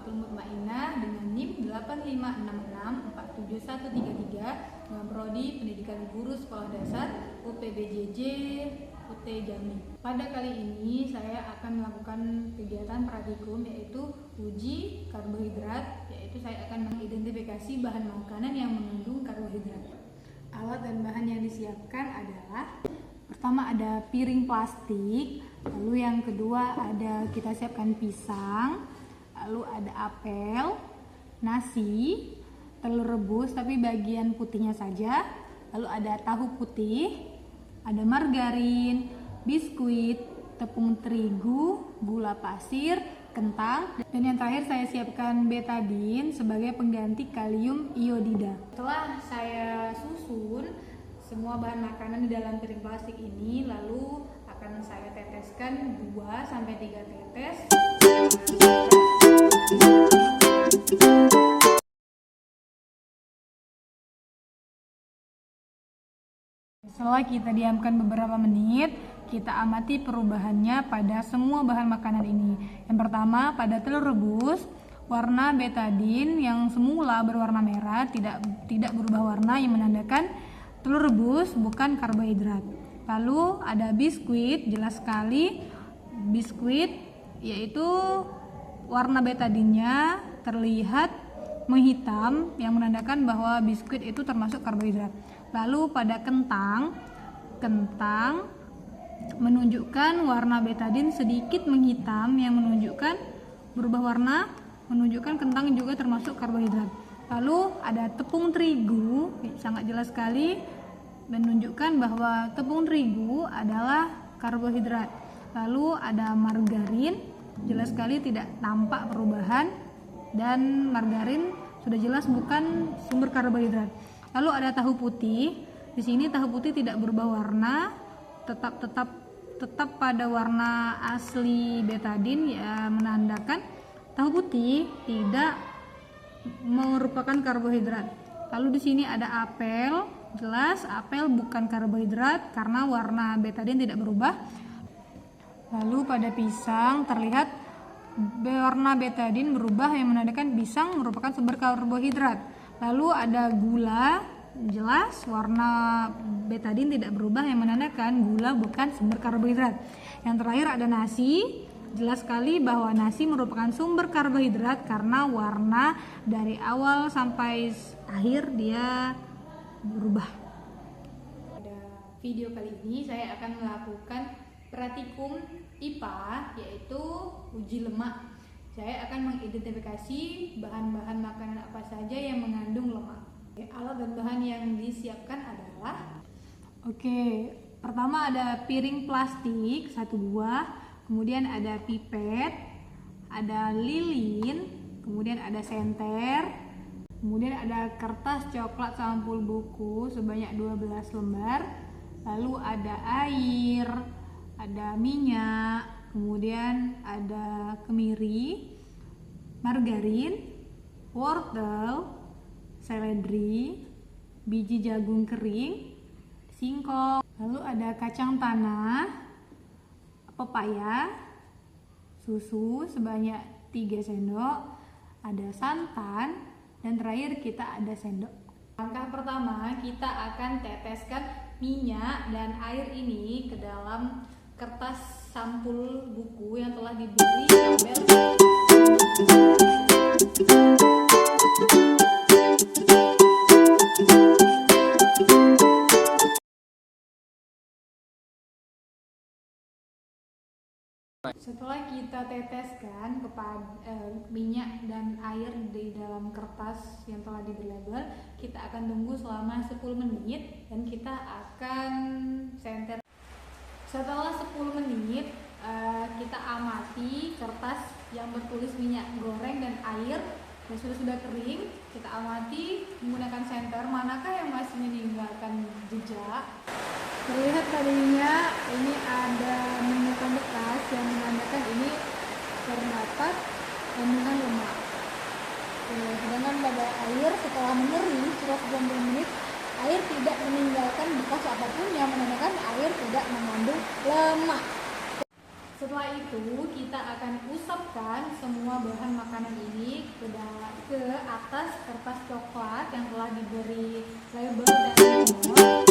Shifaatul Mutmainnah dengan NIM 856647133 dengan prodi Pendidikan Guru Sekolah Dasar UPBJJ UT Jambi. Pada kali ini saya akan melakukan kegiatan praktikum yaitu uji karbohidrat, yaitu saya akan mengidentifikasi bahan makanan yang mengandung karbohidrat. Alat dan bahan yang disiapkan adalah pertama ada piring plastik, lalu yang kedua kita siapkan pisang, lalu ada apel, nasi, telur rebus tapi bagian putihnya saja, lalu ada tahu putih, ada margarin, biskuit, tepung terigu, gula pasir, kentang, dan yang terakhir saya siapkan betadin sebagai pengganti kalium iodida. Setelah saya susun semua bahan makanan di dalam piring plastik ini, lalu akan saya teteskan 2-3 tetes. Setelah kita diamkan beberapa menit, kita amati perubahannya pada semua bahan makanan ini. Yang pertama, pada telur rebus, warna betadin yang semula berwarna merah tidak berubah warna, yang menandakan telur rebus bukan karbohidrat. Lalu ada biskuit, jelas sekali biskuit yaitu warna betadinnya terlihat menghitam, yang menandakan bahwa biskuit itu termasuk karbohidrat. Lalu pada kentang menunjukkan warna betadin sedikit menghitam, yang menunjukkan berubah warna, menunjukkan kentang juga termasuk karbohidrat. Lalu ada tepung terigu, sangat jelas sekali menunjukkan bahwa tepung terigu adalah karbohidrat. Lalu ada margarin, jelas sekali tidak tampak perubahan, dan margarin sudah jelas bukan sumber karbohidrat. Lalu ada tahu putih. Di sini tahu putih tidak berubah warna, tetap pada warna asli betadin, ya menandakan tahu putih tidak merupakan karbohidrat. Lalu di sini ada apel, jelas apel bukan karbohidrat karena warna betadin tidak berubah. Lalu pada pisang terlihat warna betadin berubah, yang menandakan pisang merupakan sumber karbohidrat. Lalu ada gula, jelas warna betadin tidak berubah, yang menandakan gula bukan sumber karbohidrat. Yang terakhir ada nasi, jelas sekali bahwa nasi merupakan sumber karbohidrat karena warna dari awal sampai akhir dia berubah. Pada video kali ini saya akan melakukan praktikum IPA, yaitu uji lemak. Saya akan mengidentifikasi bahan-bahan makanan apa saja yang mengandung lemak. Alat dan bahan yang disiapkan adalah pertama ada piring plastik 1 buah, kemudian ada pipet, ada lilin, kemudian ada senter, kemudian ada kertas coklat sampul buku sebanyak 12 lembar, lalu ada air, ada minyak, kemudian ada kemiri, margarin, wortel, seledri, biji jagung kering, singkong, lalu ada kacang tanah, pepaya, susu sebanyak 3 sendok, ada santan, dan terakhir kita ada sendok. Langkah pertama, kita akan teteskan minyak dan air ini ke dalam kertas sampul buku yang telah diberi label. Setelah kita teteskan minyak dan air di dalam kertas yang telah diberi label, kita akan tunggu selama 10 menit dan kita akan senter. Setelah 10 menit kita amati kertas yang bertulis minyak goreng dan air yang sudah kering. Kita amati menggunakan senter manakah yang masih meninggalkan jejak. Terlihat tadinya ini ada menunjukkan bekas yang menandakan ini terdapat kandungan lemak. Sedangkan pada air setelah mengering setelah 90 menit, air tidak meninggalkan bekas apapun yang menandakan air tidak mengandung lemak. Setelah itu kita akan usapkan semua bahan makanan ini ke atas kertas coklat yang telah diberi label dan nomor.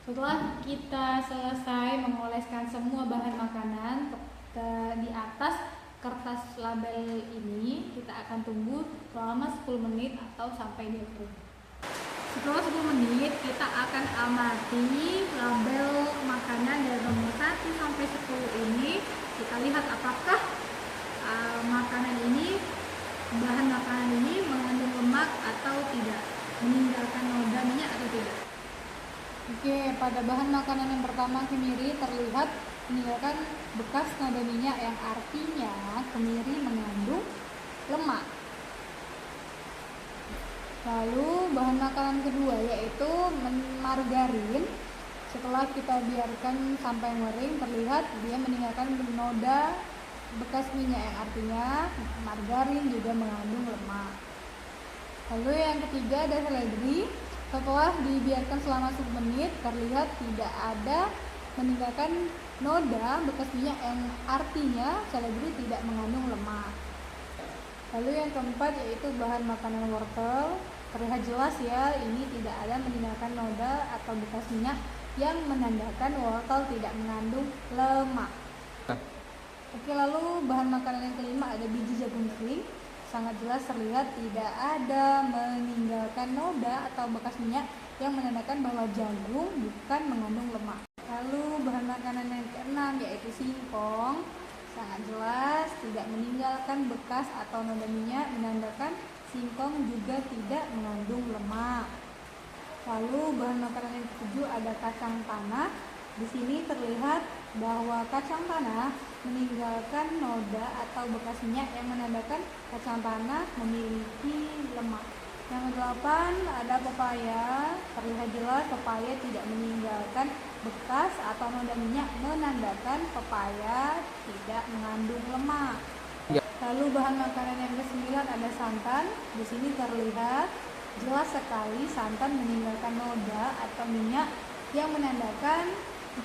Setelah kita selesai mengoleskan semua bahan makanan di atas kertas label ini, kita akan tunggu selama 10 menit atau sampai dia kering. Setelah 10 menit, kita akan amati label makanan dari nomor 1 sampai 10 ini. Kita lihat apakah bahan makanan ini mengandung lemak atau tidak, meninggalkan noda minyak atau tidak. Oke, pada bahan makanan yang pertama kemiri terlihat meninggalkan bekas noda minyak yang artinya kemiri mengandung lemak. Lalu bahan makanan kedua yaitu margarin. Setelah kita biarkan sampai mengering terlihat dia meninggalkan noda bekas minyak yang artinya margarin juga mengandung lemak. Lalu yang ketiga ada seledri. Setelah dibiarkan selama 10 menit terlihat tidak ada meninggalkan noda bekas minyak yang artinya seledri tidak mengandung lemak. Lalu yang keempat yaitu bahan makanan wortel. Terlihat jelas ya, ini tidak ada meninggalkan noda atau bekas minyak yang menandakan wortel tidak mengandung lemak. Oke, lalu bahan makanan yang kelima ada biji jagung kering. Sangat jelas terlihat tidak ada meninggalkan noda atau bekas minyak yang menandakan bahwa jagung bukan mengandung lemak. Lalu bahan makanan yang keenam yaitu singkong. Sangat jelas tidak meninggalkan bekas atau noda minyak, menandakan singkong juga tidak mengandung lemak. Lalu bahan makanan yang ketujuh ada kacang tanah. Di sini terlihat bahwa kacang tanah meninggalkan noda atau bekas minyak yang menandakan kacang tanah memiliki lemak. Yang kedelapan ada pepaya. Terlihat jelas pepaya tidak meninggalkan bekas atau noda minyak, menandakan pepaya tidak mengandung lemak. Lalu bahan makanan yang ke-9 ada santan. Di sini terlihat jelas sekali santan meninggalkan noda atau minyak yang menandakan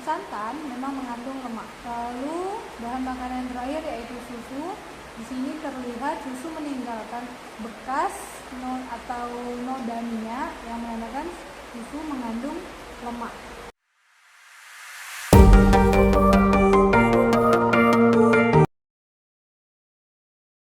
santan memang mengandung lemak. Lalu bahan makanan terakhir yaitu susu. Di sini terlihat susu meninggalkan bekas atau noda minyak yang menandakan susu mengandung lemak.